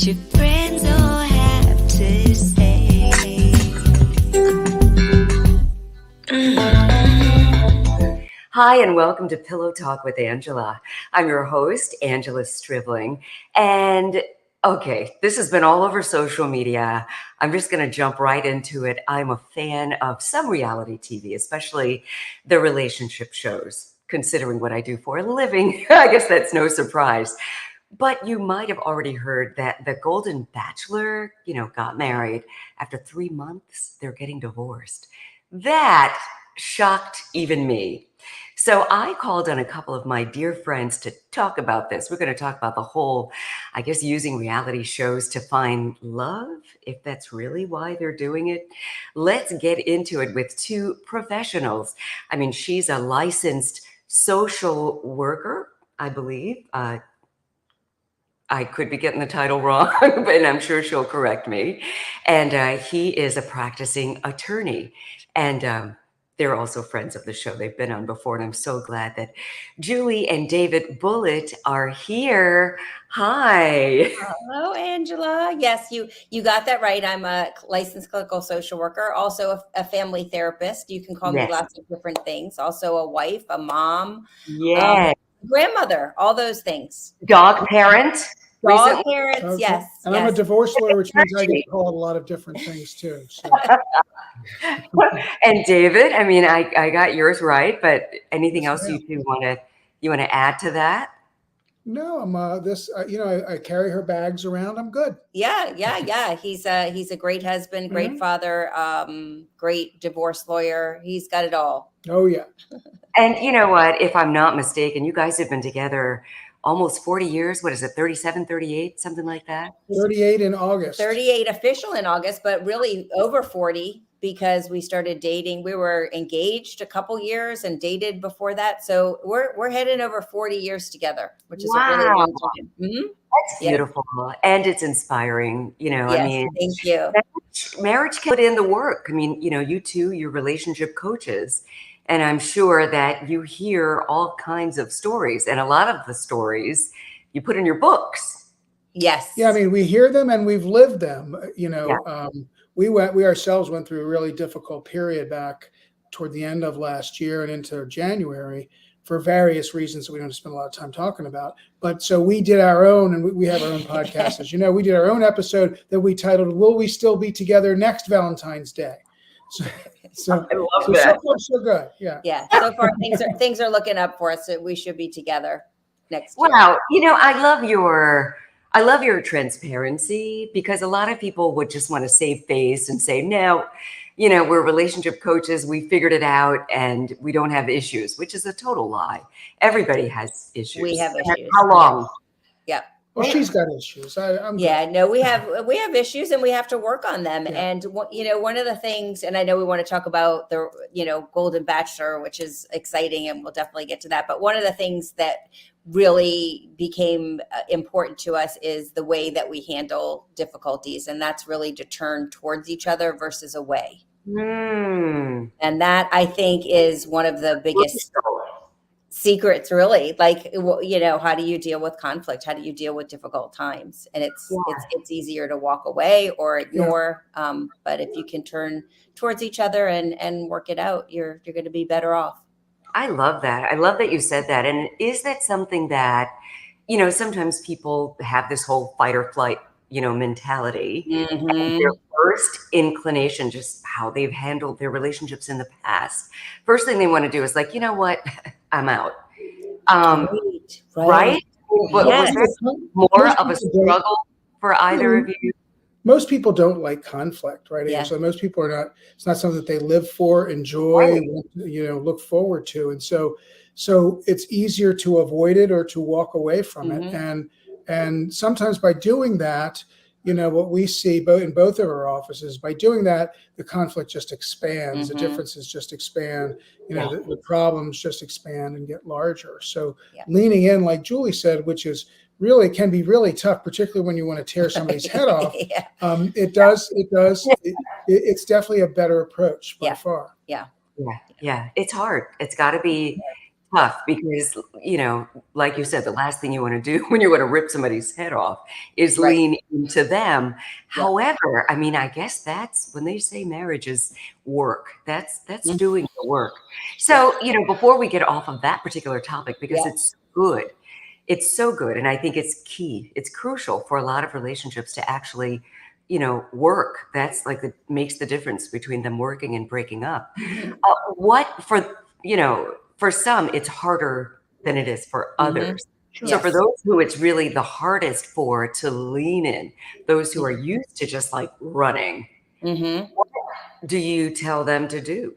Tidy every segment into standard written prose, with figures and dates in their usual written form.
your friends all have to say. Hi, and welcome to Pillow Talk with Angela. I'm your host, Angela Stribling. And okay, this has been all over social media. I'm just going to jump right into it. I'm a fan of some reality TV, especially the relationship shows. Considering what I do for a living, I guess that's no surprise. But you might have already heard that the Golden Bachelor, got married. After 3 months, they're getting divorced. That shocked even me. So I called on a couple of my dear friends to talk about this. We're going to talk about the whole, I guess, using reality shows to find love, if that's really why they're doing it. Let's get into it with two professionals. I mean, she's a licensed social worker, I believe. I could be getting the title wrong, but I'm sure she'll correct me. And he is a practicing attorney. And they're also friends of the show. They've been on before, and I'm so glad that Julie and David Bulitt are here. Hi. Hello, Angela. Yes, you got that right. I'm a licensed clinical social worker, also a family therapist. You can call me Yes. lots of different things. Also a wife, a mom, Yeah. grandmother, all those things. Dog parent. Dog Recently. parents, Okay. yes. And I'm a yes. divorce lawyer, which means I get called a lot of different things too. So. And David, I mean, I got yours right, but anything Yes, else ma'am. you want to add to that? No, I'm I carry her bags around. I'm good. Yeah. He's a great husband, great father, great divorce lawyer. He's got it all. Oh yeah. And you know what? If I'm not mistaken, you guys have been together almost 40 years. What is it, 37, 38, something like that? 38 in August. 38 official in August, but really over 40 because we started dating. We were engaged a couple years and dated before that. So we're heading over 40 years together, which is a really Wow. long time. Mm-hmm. That's beautiful. And it's inspiring. I Yes, mean, thank you. marriage can put in the work. I mean, you two, you're relationship coaches. And I'm sure that you hear all kinds of stories. And a lot of the stories you put in your books. Yes. Yeah, I mean, we hear them and we've lived them. Yeah. We ourselves went through a really difficult period back toward the end of last year and into January for various reasons that we don't spend a lot of time talking about. But so we did our own, and we have our own podcast. As you know, we did our own episode that we titled, "Will We Still Be Together Next Valentine's Day?" So I love so that. far so good. Yeah. Yeah. So far things are looking up for us. So we should be together next year. Wow. I love your transparency, because a lot of people would just want to save face and say, no, we're relationship coaches. We figured it out and we don't have issues, which is a total lie. Everybody has issues. We have issues. How long? Yeah. Well, she's got issues. I'm good. Yeah, no, we have issues and we have to work on them. Yeah. And one of the things, and I know we want to talk about the Golden Bachelor, which is exciting, and we'll definitely get to that. But one of the things that really became important to us is the way that we handle difficulties, and that's really to turn towards each other versus away. And that, I think, is one of the biggest secrets, really. Like, how do you deal with conflict? How do you deal with difficult times? And it's easier to walk away or ignore. But if you can turn towards each other and work it out, you're going to be better off. I love that. I love that you said that. And is that something that, sometimes people have this whole fight or flight, mentality. Mm-hmm. And their first inclination, just how they've handled their relationships in the past, first thing they want to do is like, you know what, I'm out. Right? But Yes. was that more of a struggle for either of you? Most people don't like conflict, right? Yeah. So most people are not. It's not something that they live for, enjoy, look forward to, and so it's easier to avoid it or to walk away from it. And sometimes by doing that, what we see in both of our offices, by doing that, the conflict just expands, the differences just expand, the problems just expand and get larger. So leaning in, like Julie said, which is really can be really tough, particularly when you want to tear somebody's head off. It's definitely a better approach by far. Yeah. It's hard. It's got to be tough because, like you said, the last thing you want to do when you want to rip somebody's head off is Right. lean into them. Yeah. However, I mean, I guess that's when they say marriage is work. That's Mhm. doing the work. So, before we get off of that particular topic, because Yeah. it's good, it's so good, and I think it's key. It's crucial for a lot of relationships to actually, work. That's like makes the difference between them working and breaking up. Mhm. What for some, it's harder than it is for Mhm. others. Sure. So for Yes. those who it's really the hardest for to lean in, those who are used to just like running, Mhm. what do you tell them to do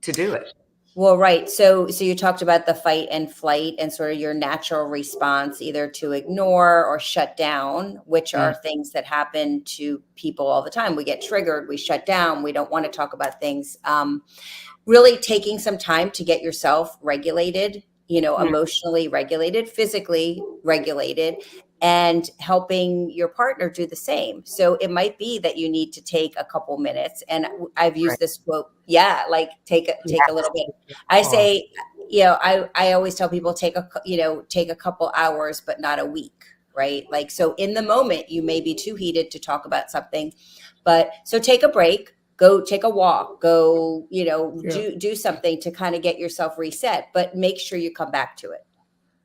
it? Well, right. So you talked about the fight and flight and sort of your natural response, either to ignore or shut down, which Mm, are things that happen to people all the time. We get triggered, we shut down, we don't want to talk about things. Really taking some time to get yourself regulated, mm, emotionally regulated, physically regulated, and helping your partner do the same. So it might be that you need to take a couple minutes. And I've right. used this quote, yeah, like take a Yes. little bit. I Oh, say, I always tell people take a couple hours, but not a week, right? Like, so in the moment, you may be too heated to talk about something, but so take a break, go take a walk, go, Yeah. do something to kind of get yourself reset, but make sure you come back to it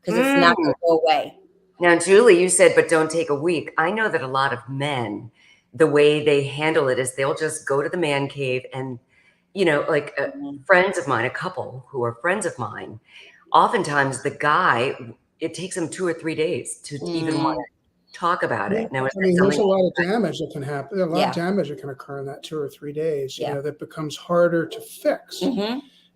because it's not mm. going to go away. Now, Julie, you said, but don't take a week. I know that a lot of men, the way they handle it is they'll just go to the man cave and, like Mhm. friends of mine, a couple who are friends of mine, oftentimes the guy, it takes him 2 or 3 days to even want Mm, to talk about Yeah. it. Now, is I that mean, there's something? a lot of damage that can happen. A lot of yeah, damage that can occur in that 2 or 3 days, yeah. that becomes harder to fix. Hmm.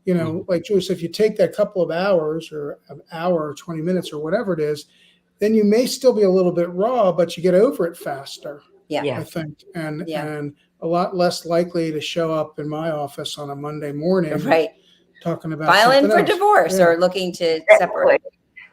Mhm. Like Julie said, if you take that couple of hours or an hour or 20 minutes or whatever it is, then you may still be a little bit raw, but you get over it faster, Yeah, Yeah. I think, and yeah. a lot less likely to show up in my office on a Monday morning Right. talking about Filing something for else. divorce Yeah. or looking to Exactly. separate.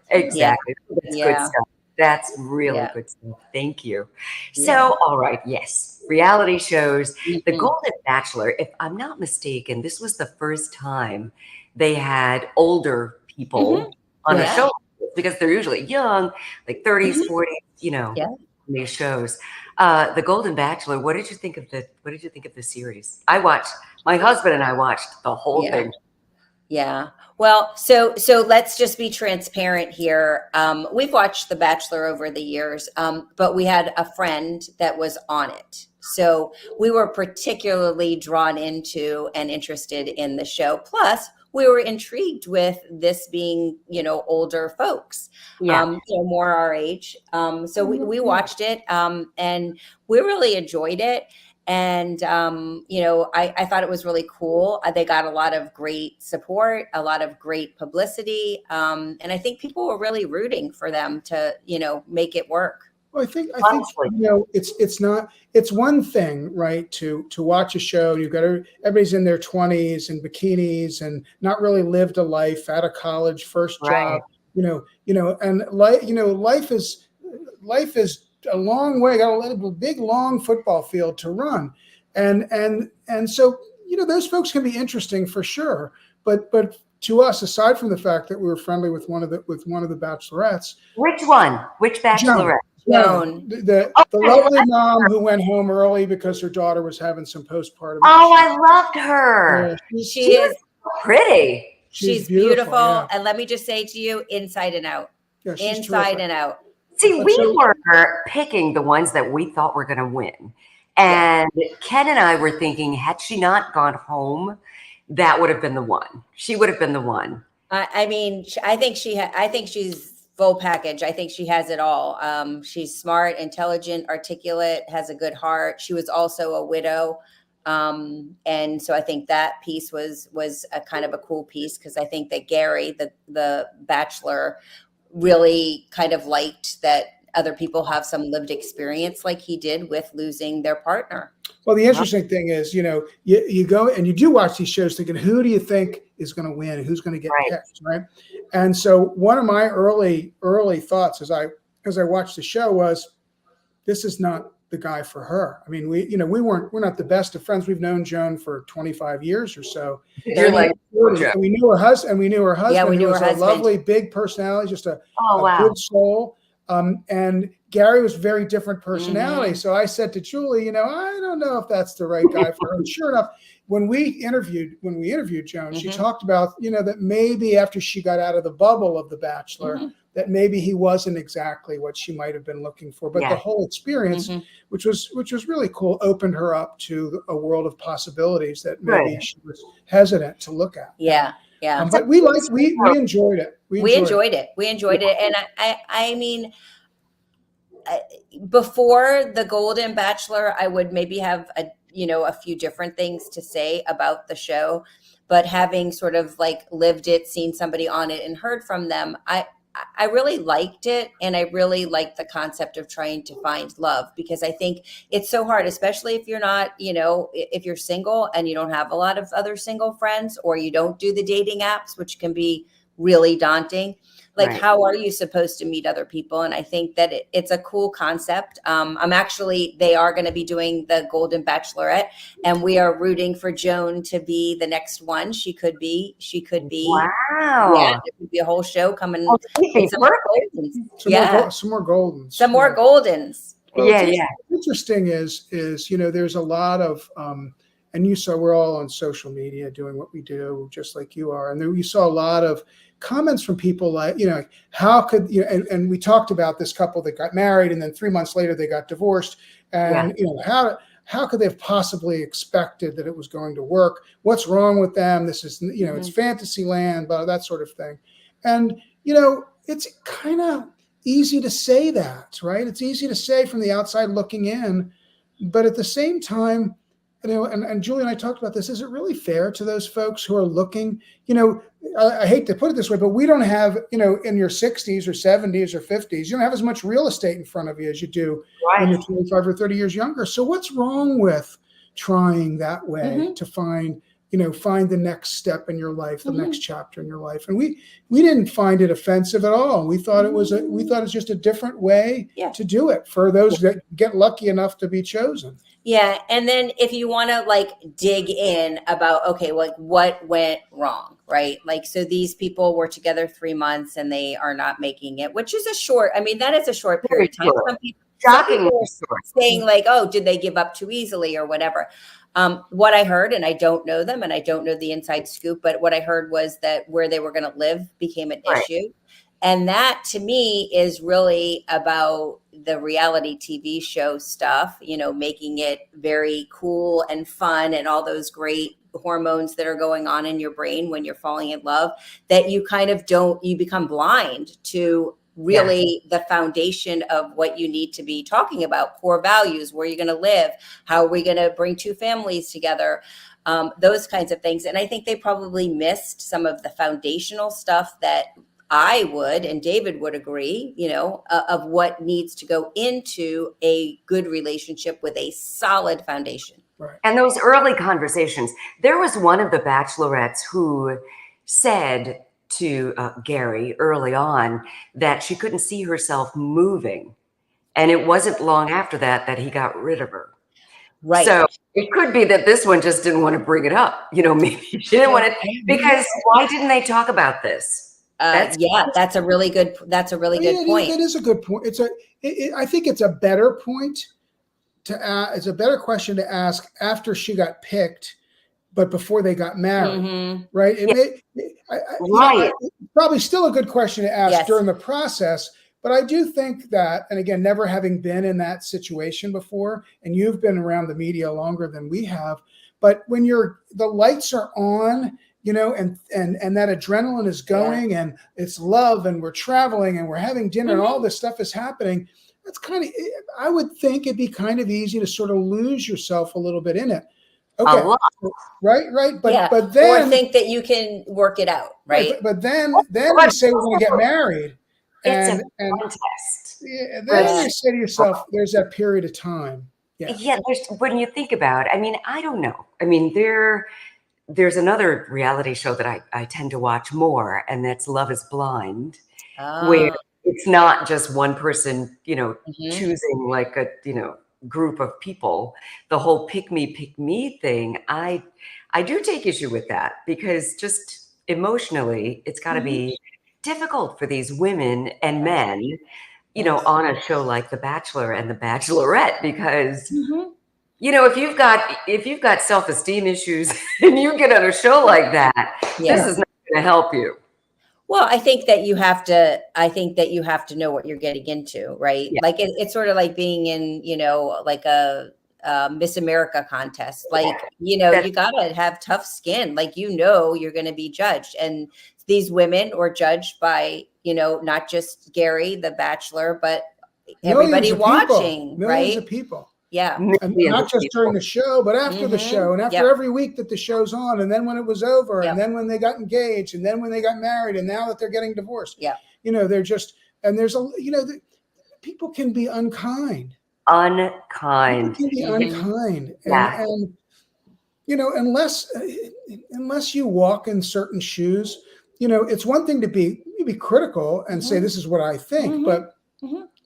Yeah, Exactly. That's good yeah, stuff. That's really yeah, good stuff. Thank you. yeah. So, all right, yes, reality shows. The Hmm. Golden Bachelor, if I'm not mistaken, this was the first time they had older Hmm. people on a Right. Yeah. show because they're usually young, like 30s, Hmm. 40s, Yeah. in these shows. The Golden Bachelor, what did you think of the series? My husband and I watched the whole Yeah. thing. Yeah. Well, so let's just be transparent here. We've watched The Bachelor over the years, but we had a friend that was on it. So we were particularly drawn into and interested in the show. Plus, we were intrigued with this being, older folks, Yeah. more our age. So we Yeah. watched it, and we really enjoyed it. And I thought it was really cool. They got a lot of great support, a lot of great publicity, and I think people were really rooting for them to make it work. Well, I think Honestly, it's one thing, right, to watch a show. You've got everybody's in their 20s and bikinis and not really lived a life, out of college, first right. job, and life is a long way, got a big long football field to run, and so those folks can be interesting for sure, but to us, aside from the fact that we were friendly with one of the bachelorettes, Which one? Which Joan. bachelorette? Joan, Joan. the Okay. lovely mom who went home early because her daughter was having some postpartum Oh, issues. I loved her. Yeah, she's She She was is. so pretty. she's She's beautiful. beautiful, Yeah, and let me just say to you, inside and out, yeah, she's inside terrific. and out. See, But we so were picking the ones that we thought were going to win. Yeah. And Ken and I were thinking, had she not gone home, that would have been the one. She would have been the one. I mean, I think she's full package. I think she has it all. She's smart, intelligent, articulate, has a good heart. She was also a widow. And so I think that piece was a kind of a cool piece because I think that Gary, the bachelor, really kind of liked that other people have some lived experience like he did with losing their partner. well, the interesting thing is, you go and you do watch these shows thinking, who do you think is going to win? Who's going to get Right. picked, right? And so one of my early thoughts as I watched the show was, this is not the guy for her. I mean, we're not the best of friends. We've known Joan for 25 years or so. You're like, And we knew her husband, Yeah, we knew who her was a husband. lovely, big personality, just a wow. good soul. And Gary was a very different personality. So I said to Julie, I don't know if that's the right guy for her. And sure enough, when we interviewed Joan, she talked about, that maybe after she got out of the bubble of The Bachelor, that maybe he wasn't exactly what she might have been looking for. But the whole experience, which was really cool, opened her up to a world of possibilities that maybe she was hesitant to look at. Yeah. But we enjoyed it. We enjoyed it. And I mean, before the Golden Bachelor, I would maybe have a few different things to say about the show, but having sort of like lived it, seen somebody on it, and heard from them, I really liked it. And I really liked the concept of trying to find love, because I think it's so hard, especially if you're not, if you're single and you don't have a lot of other single friends, or you don't do the dating apps, which can be really daunting. Like, how are you supposed to meet other people? And I think that it's a cool concept. They are going to be doing the Golden Bachelorette, and we are rooting for Joan to be the next one. She could be. Wow. Yeah, there could be a whole show coming. Some more Goldens. Some more Goldens. Well, interesting is there's a lot of and you saw, we're all on social media doing what we do, just like you are, and you saw a lot of comments from people like, how could and we talked about this couple that got married and then 3 months later they got divorced, and how could they have possibly expected that it was going to work? What's wrong with them? This is it's fantasy land, but that sort of thing. And it's kind of easy to say that, right? It's easy to say from the outside looking in, but at the same time, and Julie and I talked about this. Is it really fair to those folks who are looking? I hate to put it this way, but we don't have, in your 60s or 70s or 50s, you don't have as much real estate in front of you as you do when you're 25 or 30 years younger. So what's wrong with trying that way to find the next step in your life, the next chapter in your life? And we didn't find it offensive at all. We thought it was just a different way to do it for those that get lucky enough to be chosen. Yeah. And then if you want to like dig in about, okay, like what went wrong, right? Like, so these people were together 3 months and they are not making it, which is that is a short period of time. Some people are saying like, oh, did they give up too easily or whatever? What I heard, and I don't know them and I don't know the inside scoop, but what I heard was that where they were going to live became an issue. And that to me is really about the reality TV show stuff, making it very cool and fun and all those great hormones that are going on in your brain when you're falling in love, that you kind of you become blind to really the foundation of what you need to be talking about, core values, where you're going to live, how are we going to bring two families together, those kinds of things. And I think they probably missed some of the foundational stuff that I would, and David would agree, of what needs to go into a good relationship with a solid foundation. Right. And those early conversations, there was one of the bachelorettes who said to Gary early on that she couldn't see herself moving. And it wasn't long after that he got rid of her. Right. So it could be that this one just didn't want to bring it up. Maybe she didn't want it, because why didn't they talk about this? That's a really good point. That is a good point. I think it's a better point it's a better question to ask after she got picked, but before they got married, right? Probably still a good question to ask during the process. But I do think that, and again, never having been in that situation before, and you've been around the media longer than we have, but when the lights are on, and that adrenaline is going, and it's love, and we're traveling, and we're having dinner, and all this stuff is happening, that's I would think it'd be kind of easy to sort of lose yourself a little bit in it. Okay. Right. But then, or think that you can work it out. Right. But then you say we're going to get married. It's a contest. Then you say to yourself, there's that period of time. Yeah. When you think about it, I don't know. There's another reality show that I tend to watch more, and that's Love is Blind, where it's not just one person, choosing like group of people, the whole pick me thing, I do take issue with that, because just emotionally, it's got to be difficult for these women and men, you know, on a show like The Bachelor and The Bachelorette, because you know, if you've got self-esteem issues and you get on a show like that, this is not going to help you. Well, I think that you have to. I think that you have to know what you're getting into, right? Yeah. Like it's sort of like being in, you know, like a Miss America contest. Like, you know, you gotta have tough skin. Like, you know, you're going to be judged, and these women are judged by, you know, not just Gary, the Bachelor, but everybody watching, millions right? of people. Yeah. And not just during the show, but after the show, and after every week that the show's on, and then when it was over, and then when they got engaged, and then when they got married, and now that they're getting divorced. Yeah. You know, they're just, and there's a, you know, people can be unkind. Unkind. People can be unkind. And, you know, unless you walk in certain shoes, you know, it's one thing to be critical and say, this is what I think, but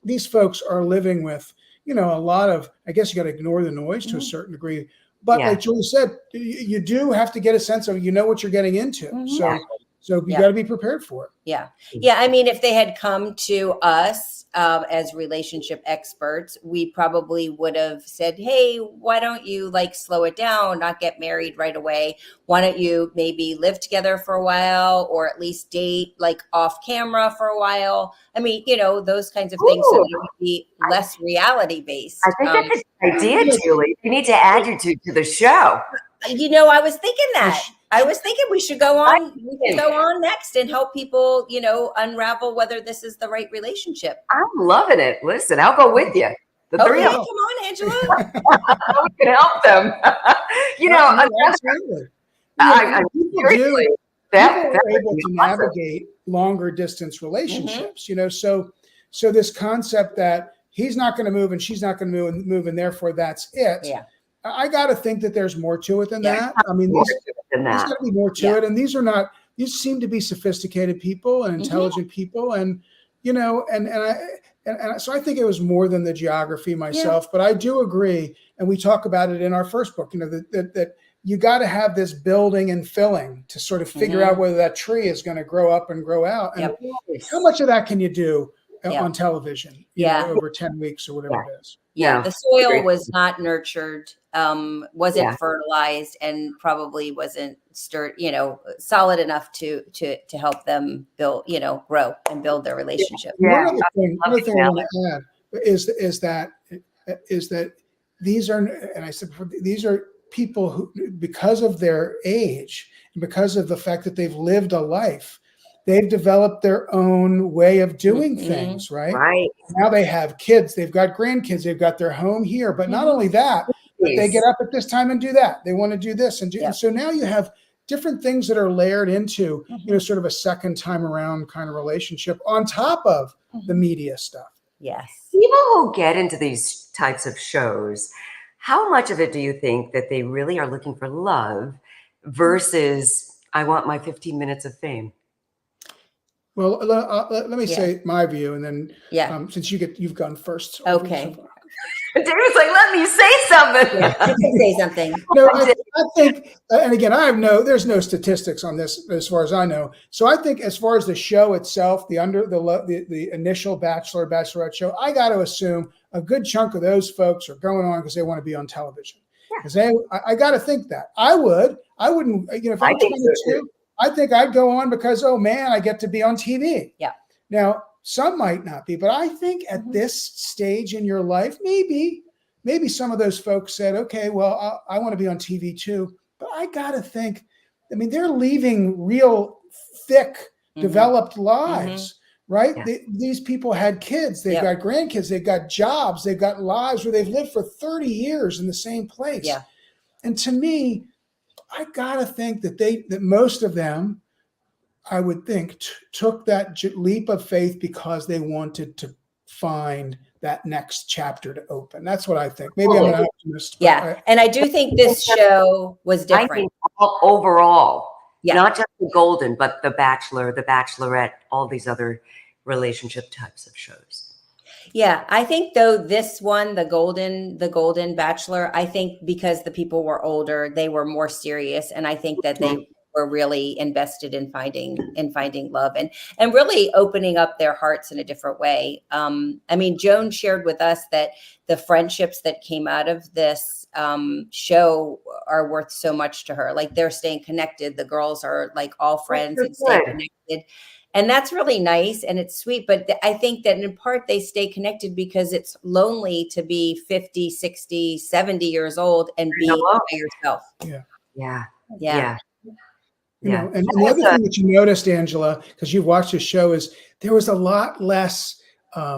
these folks are living with, you know, a lot of, I guess you got to ignore the noise to a certain degree. But like Julie said, you do have to get a sense of, you know, what you're getting into. So you got to be prepared for it. Yeah. Yeah. I mean, if they had come to us as relationship experts, we probably would have said, hey, why don't you like slow it down, not get married right away? Why don't you maybe live together for a while, or at least date like off camera for a while? I mean, you know, those kinds of things, so that it would be less reality based. I think that's a good idea, Julie. You need to add you two to the show. You know, I was thinking that. I was thinking we should go on. We should go on next and help people, you know, unravel whether this is the right relationship. I'm loving it. Listen, I'll go with you. The three of Come us. on, Angela. We can help them. You know, absolutely. Seriously, people are able to navigate longer distance relationships. You know, so this concept that he's not going to move and she's not going to move, and therefore that's it. Yeah. I got to think that there's more to it than that. I mean, there's got to be more to it. And these seem to be sophisticated people and intelligent people. And, you know, and so I think it was more than the geography myself, but I do agree. And we talk about it in our first book, you know, that you got to have this building and filling to sort of figure out whether that tree is going to grow up and grow out. And how much of that can you do on television, you know, over 10 weeks or whatever it is? Yeah, the soil was not nurtured, wasn't fertilized, and probably wasn't solid enough to help them build, you know, grow and build their relationship. One other thing I want to add is that these are, and I said before, these are people who, because of their age and because of the fact that they've lived a life, they've developed their own way of doing things, right? Right. Now they have kids, they've got grandkids, they've got their home here. But not only that, but they get up at this time and do that. They want to do this and do. And so now you have different things that are layered into, you know, sort of a second time around kind of relationship on top of the media stuff. Yes. People who get into these types of shows, how much of it do you think that they really are looking for love versus I want my 15 minutes of fame? Well, let me say my view, and then since you've gone first. Okay. David's like, let me say something. You can say something. No, I think, and again, there's no statistics on this as far as I know. So I think as far as the show itself, the initial Bachelor, Bachelorette show, I got to assume a good chunk of those folks are going on because they want to be on television. Because I got to think that I wouldn't, you know, if I'm 22, I think I'd go on because, oh man, I get to be on TV. Yeah. Now, some might not be, but I think at this stage in your life, maybe some of those folks said, okay, well, I want to be on TV too. But I got to think, I mean, they're leaving real thick, developed lives, right? Yeah. These people had kids, they've got grandkids, they've got jobs, they've got lives where they've lived for 30 years in the same place. Yeah. And to me, I got to think that most of them, I would think, took that leap of faith because they wanted to find that next chapter to open. That's what I think. Maybe I'm an optimist. Yeah. And I do think this show was different. I think overall, not just The Golden, but The Bachelor, The Bachelorette, all these other relationship types of shows. Yeah, I think though this one, the Golden Bachelor, I think because the people were older, they were more serious, and I think that they were really invested in finding love and really opening up their hearts in a different way. I mean, Joan shared with us that the friendships that came out of this show are worth so much to her. Like they're staying connected. The girls are like all friends and stay connected. And that's really nice and it's sweet. But I think that in part they stay connected because it's lonely to be 50, 60, 70 years old and be by yourself. Yeah. Yeah. Yeah. Yeah. You know, and the other thing that you noticed, Angela, because you've watched this show, is there was a lot less, I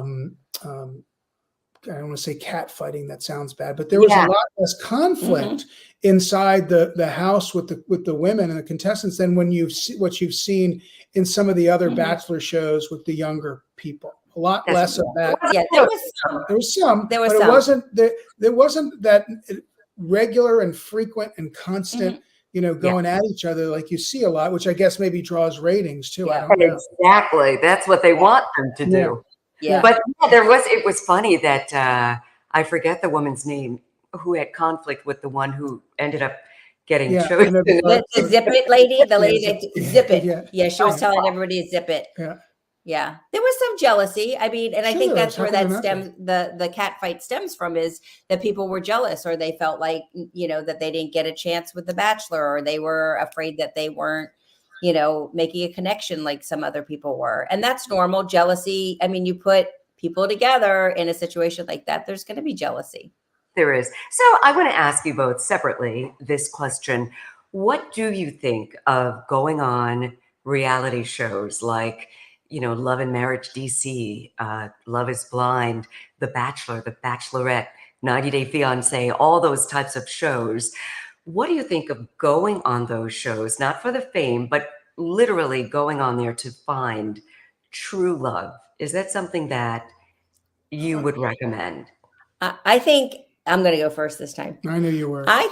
don't want to say cat fighting, that sounds bad, but there was a lot less conflict inside the house with the women and the contestants than what you've seen in some of the other Bachelor shows with the younger people. A lot less of that. Yeah, there was some. But it wasn't that regular and frequent and constant, going at each other like you see a lot, which I guess maybe draws ratings too. I don't know. Exactly. That's what they want them to do. Yeah. But it was funny that I forget the woman's name who had conflict with the one who ended up getting chosen. The Zip It lady, the lady that Zip It. Yeah, she was telling everybody to zip it. Yeah. There was some jealousy. I mean, and I think that's where that the cat fight stems from, is that people were jealous, or they felt like, that they didn't get a chance with The Bachelor, or they were afraid that they weren't, making a connection like some other people were. And that's normal. Jealousy. I mean, you put people together in a situation like that, there's going to be jealousy. There is. So I want to ask you both separately this question. What do you think of going on reality shows like, Love and Marriage DC, Love is Blind, The Bachelor, The Bachelorette, 90 Day Fiance, all those types of shows? What do you think of going on those shows, not for the fame, but literally going on there to find true love? Is that something that you would recommend? I think I'm going to go first this time. I knew you were. I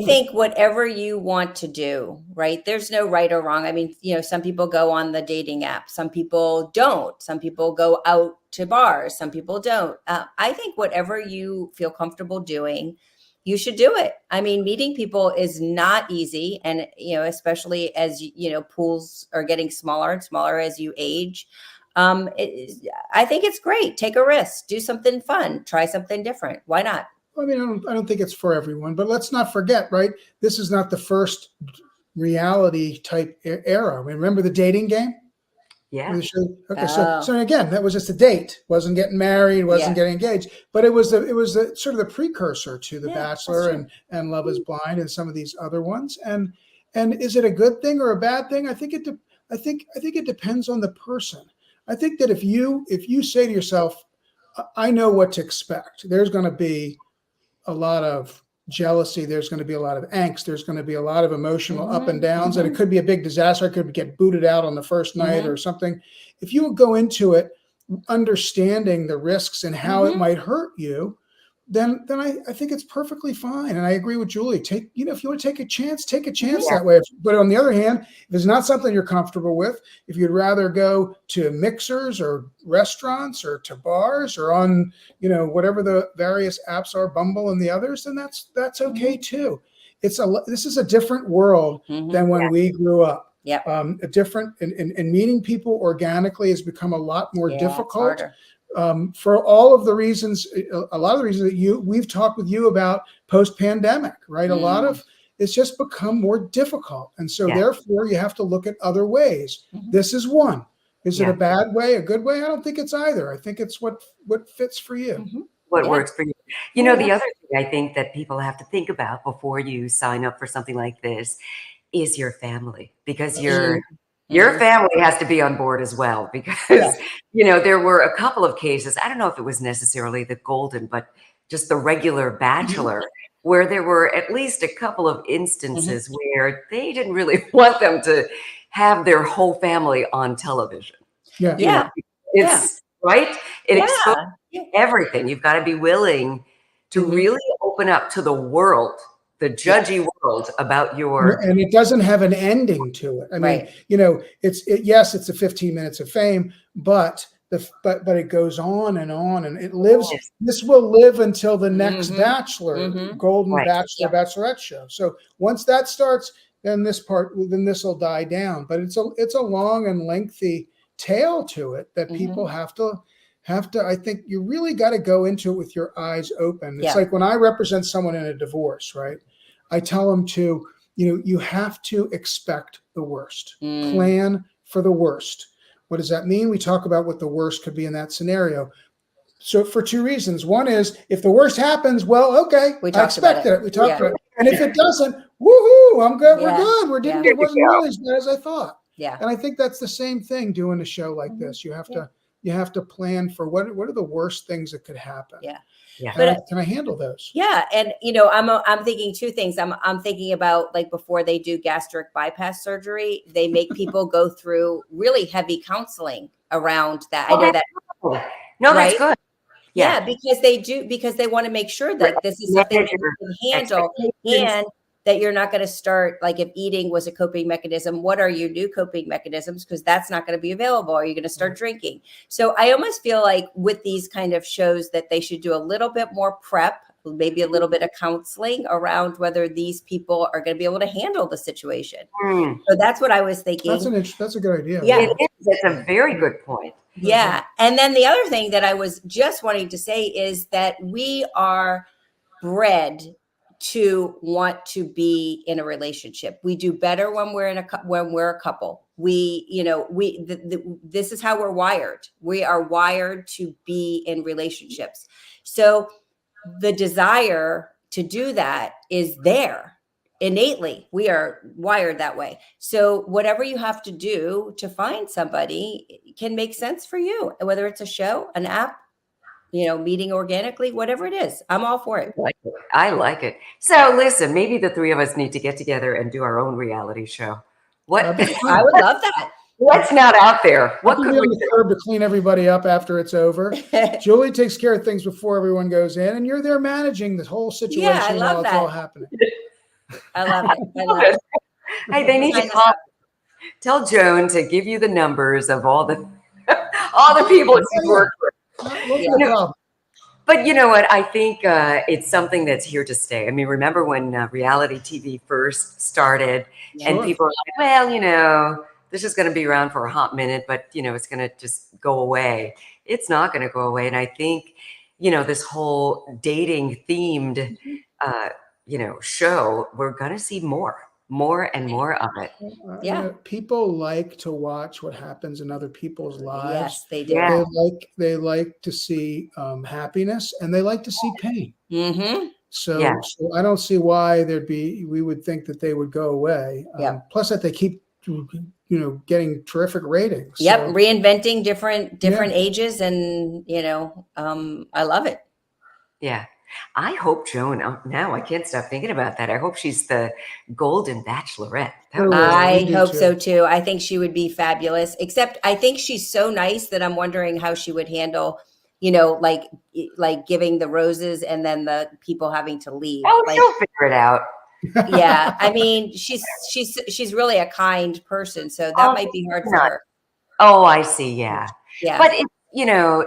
think whatever you want to do, right? There's no right or wrong. I mean, some people go on the dating app. Some people don't. Some people go out to bars. Some people don't. I think whatever you feel comfortable doing, you should do it. I mean, meeting people is not easy. And, especially as, pools are getting smaller and smaller as you age. I think it's great. Take a risk, do something fun, try something different. Why not? I mean, I don't think it's for everyone, but let's not forget, right? This is not the first reality type era. I mean, remember The Dating Game? Yeah. Okay. So again, that was just a date. Wasn't getting married. Wasn't getting engaged. But it was sort of the precursor to The Bachelor and Love is Blind and some of these other ones. And is it a good thing or a bad thing? I think it depends on the person. I think that if you say to yourself, I know what to expect, there's going to be a lot of jealousy. There's going to be a lot of angst. There's going to be a lot of emotional up and downs, and it could be a big disaster. I could get booted out on the first night or something. If you go into it understanding the risks and how it might hurt you, then I think it's perfectly fine. And I agree with Julie. If you want to take a chance that way. But on the other hand, if it's not something you're comfortable with, if you'd rather go to mixers or restaurants or to bars or on, whatever the various apps are, Bumble and the others, then that's okay too. This is a different world than when we grew up. Yeah. A different and meeting people organically has become a lot more difficult. For all of the reasons, a lot of the reasons that we've talked with you about post-pandemic, right? A lot of it's just become more difficult. And so therefore you have to look at other ways. This is one. Is it a bad way, a good way? I don't think it's either. I think it's what fits for you. What works for you. The other thing I think that people have to think about before you sign up for something like this is your family, because your family has to be on board as well, because, there were a couple of cases. I don't know if it was necessarily the Golden, but just the regular Bachelor, where there were at least a couple of instances where they didn't really want them to have their whole family on television. It's right. It exposes everything. You've got to be willing to really open up to the world, the judgy world, about your. And it doesn't have an ending to it. I mean, yes, it's a 15 minutes of fame, but but it goes on, and it lives. This will live until the next Bachelor, Golden Right. Bachelor, Bachelorette show. So once that starts, then this will die down. But it's a long and lengthy tale to it that people have to. I think you really got to go into it with your eyes open. It's like when I represent someone in a divorce, right? I tell them to, you have to expect the worst. Plan for the worst. What does that mean? We talk about what the worst could be in that scenario. So for two reasons. One is if the worst happens, well, okay, I expected it. We talked about it. And if it doesn't, woohoo, I'm good. We're good. It wasn't really as bad as I thought. Yeah. And I think that's the same thing doing a show like this. You have to plan for what are the worst things that could happen. Yeah. Yeah. Can I handle those? Yeah. And, I'm thinking two things. I'm thinking about like before they do gastric bypass surgery, they make people go through really heavy counseling around that. I know that. No, that's good. Yeah, because they want to make sure that this is something that you can handle and that you're not going to start, like if eating was a coping mechanism, what are your new coping mechanisms? Because that's not going to be available. Are you going to start drinking? So I almost feel like with these kind of shows that they should do a little bit more prep, maybe a little bit of counseling around whether these people are going to be able to handle the situation. So that's what I was thinking. That's a good idea. Yeah. It is. It's a very good point. Yeah. And then the other thing that I was just wanting to say is that we are bred to want to be in a relationship. We do better when we're a couple. This is how we're wired. We are wired to be in relationships. So the desire to do that is there. Innately, we are wired that way. So whatever you have to do to find somebody can make sense for you, whether it's a show, an app, meeting organically, whatever it is. I'm all for it. I like it. So listen, maybe the three of us need to get together and do our own reality show. What? I would love that. What's not out there? What could we do? The curb to clean everybody up after it's over. Julie takes care of things before everyone goes in, and you're there managing the whole situation while it's all happening. I love it. Hey, they need to call. Tell Joan to give you the numbers of all the people she's worked with. But you know what? I think it's something that's here to stay. I mean, remember when reality TV first started, and people were like, well, this is going to be around for a hot minute, but it's going to just go away. It's not going to go away. And I think, this whole dating themed, show, we're going to see more and more of it. Yeah. People like to watch what happens in other people's lives. Yes, they do. Yeah. They like to see happiness, and they like to see pain. Mm-hmm. So I don't see why we would think that they would go away. Plus that they keep, getting terrific ratings. Yep. So, reinventing different ages. And, I love it. Yeah. I hope Joan, now I can't stop thinking about that. I hope she's the Golden Bachelorette. I hope so too. I think she would be fabulous, except I think she's so nice that I'm wondering how she would handle, like giving the roses and then the people having to leave. Oh, she'll figure it out. Yeah. I mean, she's really a kind person, so that might be hard for her. Oh, I see. Yeah. Yeah. But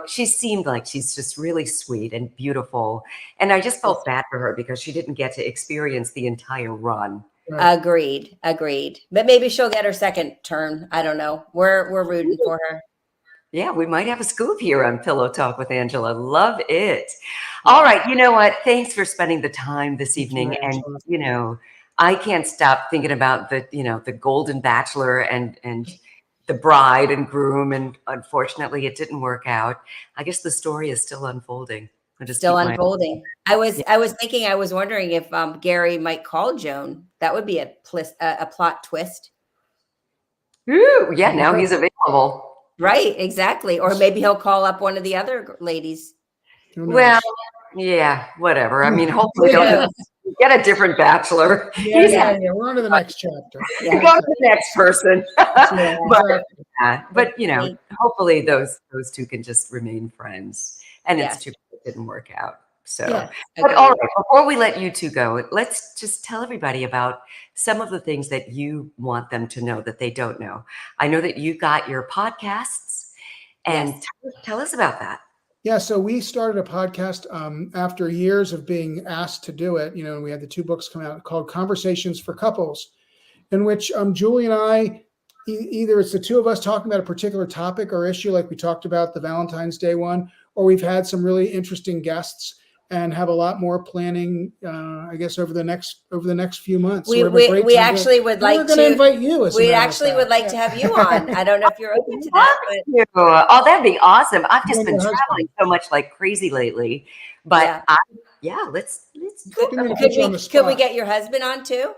she seemed like she's just really sweet and beautiful. And I just felt bad for her because she didn't get to experience the entire run. Right. Agreed. But maybe she'll get her second turn. I don't know. We're rooting for her. Yeah, we might have a scoop here on Pillow Talk with Angela. Love it. All right. You know what? Thanks for spending the time this evening. And, I can't stop thinking about the Golden Bachelor and the bride and groom, and unfortunately it didn't work out. I guess the story is still unfolding. Still unfolding. I was wondering if Gary might call Joan. That would be a plot twist. Ooh, yeah, now he's available. Right, exactly. Or maybe he'll call up one of the other ladies. Well, yeah, whatever. I mean, hopefully they'll get a different bachelor. Yeah. We're on to the next chapter. Go to the next person. But hopefully those two can just remain friends. And it's too bad it didn't work out. So, but all right, before we let you two go, let's just tell everybody about some of the things that you want them to know that they don't know. I know that you got your podcasts, And Yes. tell us about that. Yeah, so we started a podcast after years of being asked to do it. And we had the 2 books come out called Conversations for Couples, in which Julie and I, either it's the 2 of us talking about a particular topic or issue, like we talked about the Valentine's Day one, or we've had some really interesting guests and have a lot more planning, I guess, over the next few months. We actually would like we're going to invite you. We actually would like to have you on. I don't know if you're open to that, but Oh, that'd be awesome. I've just And been your husband. traveling so much like crazy lately, but let's do could, it. could we get your husband on too?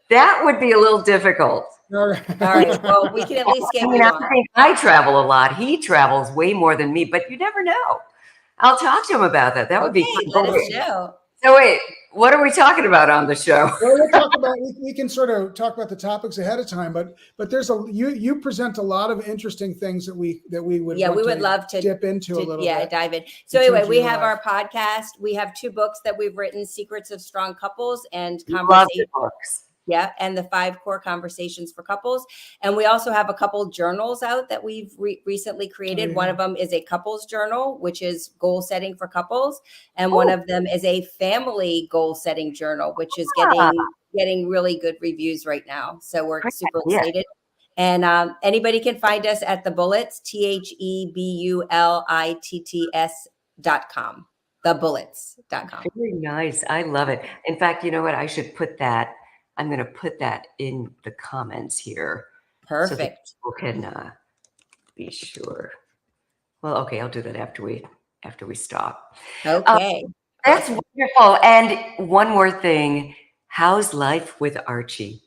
That would be a little difficult. All right. All right. Well, we can at least get I mean, you I on. think I travel a lot. He travels way more than me, but you never know. I'll talk to him about that. That would be Okay, fun. let us know. So wait, what are we talking about on the show? Well, we'll talk about. We can sort of talk about the topics ahead of time, but there's you present a lot of interesting things that we would we would love to dip into a little bit. dive in. So anyway, we have our podcast. We have 2 books that we've written: Secrets of Strong Couples and Love Conversations. the books. Yeah, and the 5 core conversations for couples. And we also have a couple journals out that we've recently created. One of them is a couples journal, which is goal setting for couples. And one of them is a family goal setting journal, which is getting really good reviews right now. So we're super excited. And anybody can find us at the Bullitts, TheBullitts.com, thebullitts.com. Very nice. I love it. In fact, you know what? I should put that. I'm going to put that in the comments here. Perfect. So that people can be sure. Well, okay, I'll do that after we stop. Okay. That's wonderful. And one more thing. How's life with Archie?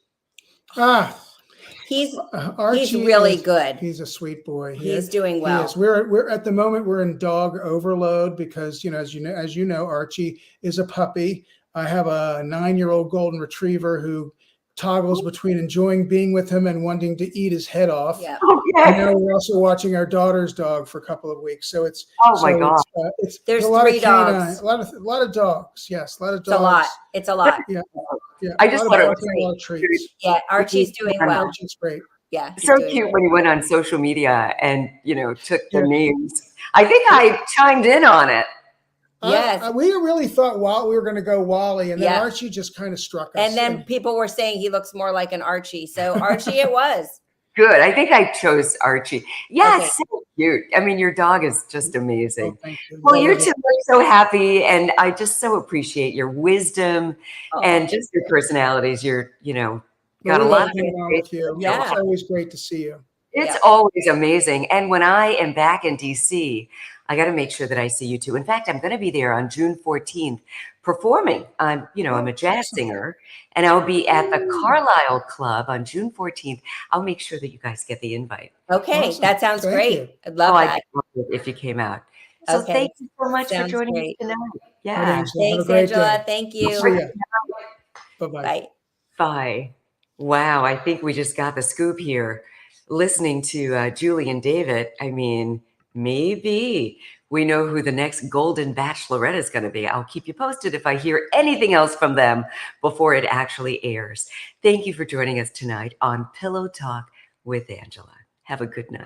He's Archie really good. He's a sweet boy. He's doing well. Yes, we're at the moment we're in dog overload because as you know, Archie is a puppy. I have a 9-year-old golden retriever who toggles between enjoying being with him and wanting to eat his head off. Yeah. And now we're also watching our daughter's dog for a couple of weeks. So it's my God. There's a lot 3 of dogs. a lot of dogs. Yes, a lot of dogs. It's a lot. Yeah. I just want a lot of treats. Yeah, Archie's doing well. Archie's great. Yeah, he's So doing cute great. when you went on social media and took the names. I think I chimed in on it. Yes. We really thought we were going to go Wally, and then Yeah. Archie just kind of struck us. And then people were saying he looks more like an Archie. So Archie it was. Good. I think I chose Archie. Yeah, Okay. it's so cute. I mean, your dog is just amazing. Thank you. Well, you 2 look so happy, and I just so appreciate your wisdom and just your personalities. Got a lot of going on with you. Yeah. It's always great to see you. It's always amazing. And when I am back in DC, I got to make sure that I see you too. In fact, I'm going to be there on June 14th performing. I'm a jazz singer, and I'll be at the Carlisle Club on June 14th. I'll make sure that you guys get the invite. Okay, Awesome. that sounds Thank great. you. I'd love I'd that. love it if you came out. So Okay. thank you so much for Sounds joining great. us tonight. All Yeah. right, Angela. Have a Thanks, great Angela. day. Thank See you. ya. Bye-bye. Bye. Bye. Wow, I think we just got the scoop here. Listening to Julie and David, I mean, maybe we know who the next Golden Bachelorette is going to be. I'll keep you posted if I hear anything else from them before it actually airs. Thank you for joining us tonight on Pillow Talk with Angela. Have a good night.